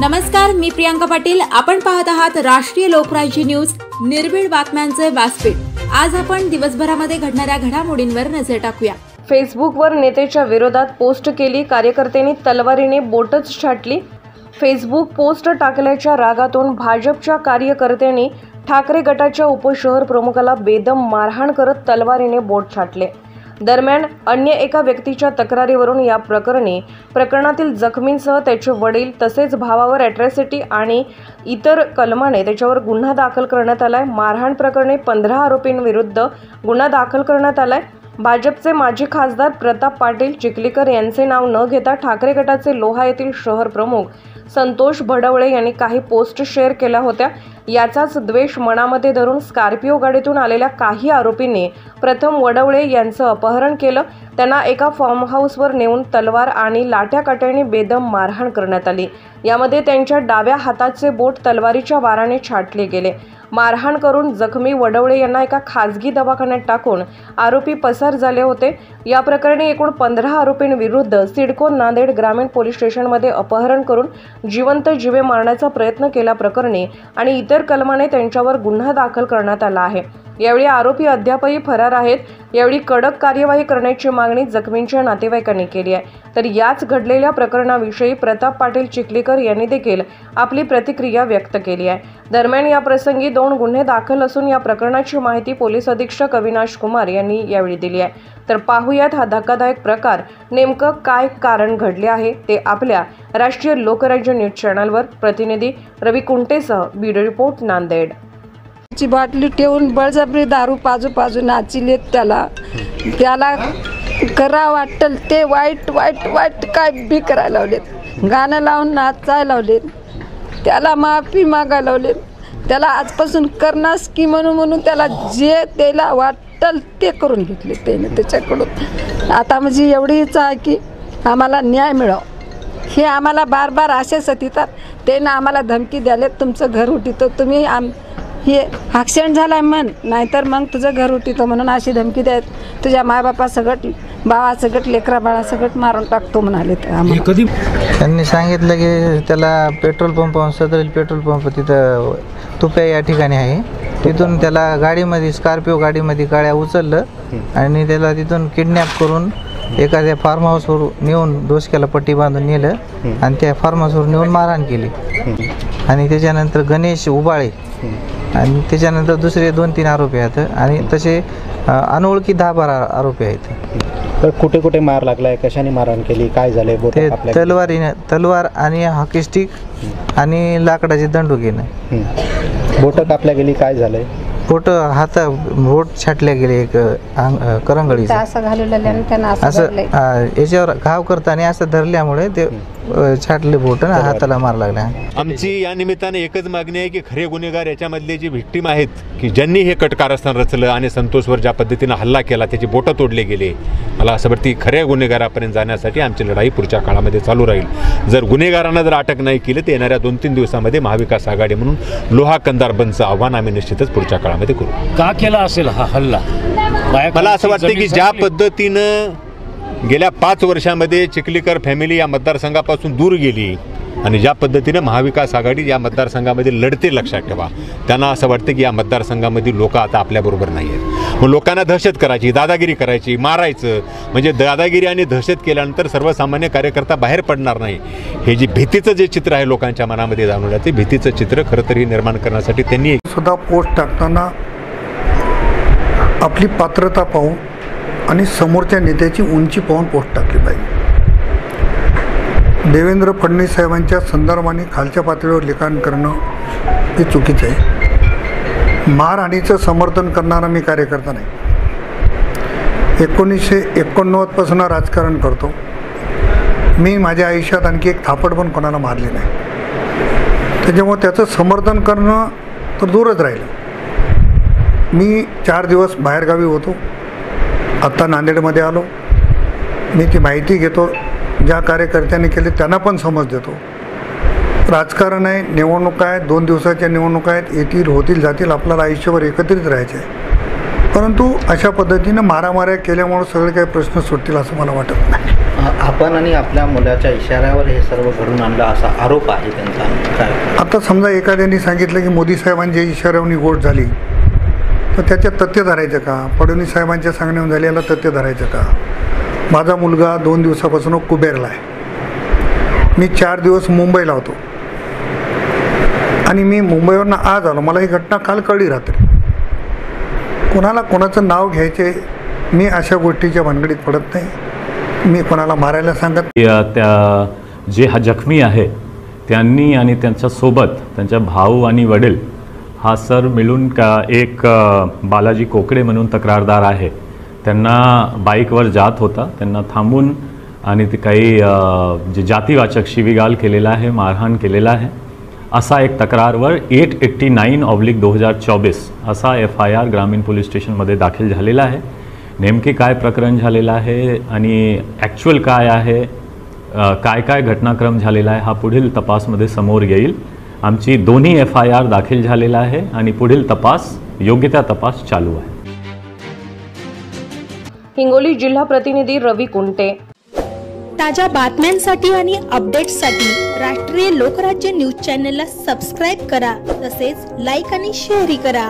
नमस्कार, मी प्रियांका पाटील. आपण पाहत आहात राष्ट्रीय लोकराज्य न्यूज, निर्भीड बातम्यांचे व्यासपीठ. आज आपण दिवसभरामध्ये घडणाऱ्या घडामोडींवर नजर टाकूया. फेसबुकवर नेत्याच्या विरोधात पोस्ट केली, कार्यकर्त्यांनी तलवारीने बोटच छाटली. फेसबुक पोस्ट टाकल्याच्या रागातून भाजपच्या कार्यकर्त्यांनी ठाकरे गटाच्या उपशहर प्रमुखाला बेदम मारहाण करत तलवारीने बोट छाटले. दरम्यान अन्य एका व्यक्तीच्या तक्रारीवरून या प्रकरणातील जखमींसह त्याचे वडील तसेच भावावर अॅट्रॉसिटी आणि इतर कलमाने त्याच्यावर गुन्हा दाखल करण्यात आलाय. मारहाण प्रकरणी 15 आरोपींविरुद्ध गुन्हा दाखल करण्यात आलाय. भाजपचे माजी खासदार प्रताप पाटील चिखलीकर यांचे नाव न घेता ठाकरे गटाचे लोहा येथील शहर प्रमुख संतोष भडवळे यांनी काही पोस्ट शेअर केल्या होत्या. याचाच द्वेष मनामध्ये धरून स्कॉर्पिओ गाडीतून आलेल्या काही आरोपींनी प्रथम वडवळे यांचं अपहरण केलं. त्यांना एका फार्म हाऊसवर नेऊन तलवार आणि लाठ्याकाठ्याने बेदम मारहाण करण्यात आली. यामध्ये त्यांच्या डाव्या हाताचे बोट तलवारीच्या वाराने छाटले गेले. मारहाण करून जखमी वडवळे यांना एका खासगी दवाखान्यात टाकून आरोपी पसार झाले होते. या प्रकरणी एकूण 15 आरोपींविरुद्ध सिडको नांदेड ग्रामीण पोलीस स्टेशनमध्ये अपहरण करून जिवंत जीवे मारण्याचा प्रयत्न केल्याप्रकरणी आणि इतर कलमाने त्यांच्यावर गुन्हा दाखल करण्यात आला आहे. यावेळी आरोपी अद्यापही फरार आहेत. यावेळी कडक कार्यवाही करण्याची मागणी जखमींच्या नातेवाईकांनी केली आहे. तर याच घडलेल्या प्रकरणाविषयी प्रताप पाटील चिखलीकर यांनी देखील आपली प्रतिक्रिया व्यक्त केली आहे. दरम्यान या प्रसंगी 2 गुन्हे दाखल असून या प्रकरणाची माहिती पोलीस अधीक्षक अविनाश कुमार यांनी यावेळी दिली आहे. तर पाहूयात हा धक्कादायक प्रकार नेमकं काय कारण घडले आहे ते आपल्या राष्ट्रीय लोकराज्य न्यूज चॅनलवर. प्रतिनिधी रवी कुंटेसह ब्युरो रिपोर्ट नांदेड. ची बाटली ठेवून बळजबरी दारू पाजू नाचिलेत. त्याला करा वाटल ते वाईट काय बी करायला लावलेत. गाणं लावून नाचायला लावलेत. त्याला माफी मागायला लावलेत. त्याला आजपासून करणास की म्हणून त्याला जे त्याला वाटल ते करून घेतले त्याच्याकडून. आता म्हणजे एवढी इच्छा आहे की आम्हाला न्याय मिळावा. हे आम्हाला बार असे सतीतात. त्यानं आम्हाला धमकी द्याले, तुमचं घर उठितो, तुम्ही हे ॲक्सिडेंट झालाय म्हण, नाहीतर मग तुझं घर उठितो म्हणून अशी धमकी द्यायत. तुझ्या मायबापा सगट, भावा सगट, लेकरा बाळा सगट मारून टाकतो म्हणाले. कधी त्यांनी सांगितलं की त्याला पेट्रोल पंप, सदरील पेट्रोल पंप तिथं तुप्या या ठिकाणी आहे. तिथून त्याला गाडीमध्ये, स्कॉर्पिओ गाडीमध्ये गाड्या उचललं आणि त्याला तिथून किडनॅप करून एखाद्या फार्म हाऊसवर नेऊन डोसक्याला पट्टी बांधून नेलं आणि त्या फार्म हाऊसवर नेऊन मारहाण केली. आणि त्याच्यानंतर गणेश उबाळे आणि त्याच्यानंतर दुसरे 2-3 आरोपी आहेत आणि तसे अनोळखी 10-12 आरोपी आहेत. तर कुठे कुठे मार लागलाय, कशाने मारहाण केली, काय झालंय? तलवार आणि हॉकी स्टिक आणि लाकडाचे दंडुकीनं बोटं कापल्या गेली. काय झालंय? बोट छाटल्या गेले. एक करंगळी असं घालवलेलं असं याच्यावर घाव करताना असं धरल्यामुळे ते छाटले बोट आणि हाताला मार लागला. आमची या निमित्ताने एकच मागणी आहे की खरे गुन्हेगार याच्यामधले जे व्हिक्टीम आहेत की ज्यांनी हे कारस्थान रचलं आणि संतोषवर ज्या पद्धतीनं हल्ला केला, त्याची बोटं तोडले गेले, मला असं वाटतं खऱ्या गुन्हेगारापर्यंत जाण्यासाठी आमची लढाई पुढच्या काळामध्ये चालू राहील. जर गुन्हेगारांना जर अटक नाही केली तर येणाऱ्या 2-3 दिवसामध्ये महाविकास आघाडी म्हणून लोहा कंदार बंदचं आव्हान आम्ही निश्चितच पुढच्या काळामध्ये करू. का केला असेल हा हल्ला? मला असं वाटतं की ज्या पद्धतीनं गेल्या 5 वर्षामध्ये चिखलीकर फॅमिली या मतदारसंघापासून दूर गेली आणि ज्या पद्धतीनं महाविकास आघाडी या मतदारसंघामध्ये लढते, लक्षात ठेवा, त्यांना असं वाटतं की या मतदारसंघामध्ये लोक आता आपल्याबरोबर नाही आहेत. मग लोकांना दहशत करायची, दादागिरी करायची, मारायचं, म्हणजे दादागिरी आणि दहशत केल्यानंतर सर्वसामान्य कार्यकर्ता बाहेर पडणार नाही. हे जे भीतीचं जे चित्र आहे लोकांच्या मनामध्ये जाणवलं, ते भीतीचं चित्र खरं तर हे निर्माण करण्यासाठी त्यांनी सुद्धा पोस्ट टाकताना आपली पात्रता पाहून आणि समोरच्या नेत्याची उंची पाहून पोस्ट टाकली पाहिजे. देवेंद्र फडणवीस साहेबांच्या संदर्भाने खालच्या पातळीवर लिखाण करणं हे चुकीचं आहे. मारहाणीचं समर्थन करणारा मी कार्यकर्ता नाही. 1989 पासून राजकारण करतो मी. माझ्या आयुष्यात आणखी एक थापड पण कोणाला मारली नाही. त्याच्यामुळे त्याचं समर्थन करणं तर दूरच राहिलं. मी 4 दिवस बाहेरगावी होतो. आत्ता नांदेडमध्ये आलो. मी ती माहिती घेतो, ज्या कार्यकर्त्यांनी केले त्यांना पण समज देतो. राजकारण आहे, निवडणूक आहे, 2 दिवसाच्या निवडणुका आहेत, येतील होतील जातील, आपल्याला आयुष्यभर एकत्रित राहायचे आहे. परंतु अशा पद्धतीनं मारामाऱ्या केल्यामुळे सगळे काही प्रश्न सुटतील असं मला वाटत नाही. आपण आणि आपल्या मुलाच्या इशाऱ्यावर हे सर्व घडून आणलं असा आरोप आहे त्यांचा. काय आता समजा एखाद्याने सांगितलं की मोदी साहेबांच्या इशाऱ्यावरून गोट झाली, तर त्याच्यात तथ्य धरायचं का? फडणवीस साहेबांच्या सांगण्यावर झालेला तथ्य धरायचं का? माझा मुलगा 2 दिवसापासून कुबेरला आहे. मी 4 दिवस मुंबईला होतो आणि मी मुंबईवरनं आज आलो. मला ही घटना काल कळली रात्री. कोणाला कोणाचं नाव घ्यायचे, मी अशा गोष्टीच्या भानगडीत पडत नाही. मी कोणाला मारायला सांगत. त्या जे हा जखमी आहे त्यांनी आणि त्यांच्यासोबत त्यांच्या भाऊ आणि वडील हा सर मिळून एक बालाजी कोकडे म्हणून तक्रारदार आहे, त्यांना बाईकवर जात होता, त्यांना थांबून आणि ते काही जे जातीवाचक शिवीगाळ केलेला आहे, मारहाण केलेला आहे असा एक तक्रारवर 889/2024 असा FIR ग्रामीण पोलीस स्टेशनमध्ये दाखल झालेला आहे. नेमके काय प्रकरण झालेलं आहे आणि ॲक्च्युअल काय आहे, काय काय घटनाक्रम झालेला आहे हा पुढील तपासमध्ये समोर येईल. आमची दोन्ही FIR दाखल झालेला आहे आणि पुढील तपास योग्य त्या तपास चालू आहे. हिंगोली जिल्हा प्रतिनिधी रवी कुंटे. ताज्या बातम्यांसाठी आणि अपडेट्ससाठी राष्ट्रीय लोकराज्य न्यूज चॅनलला सबस्क्राईब करा, तसेच लाईक आणि शेअरही करा.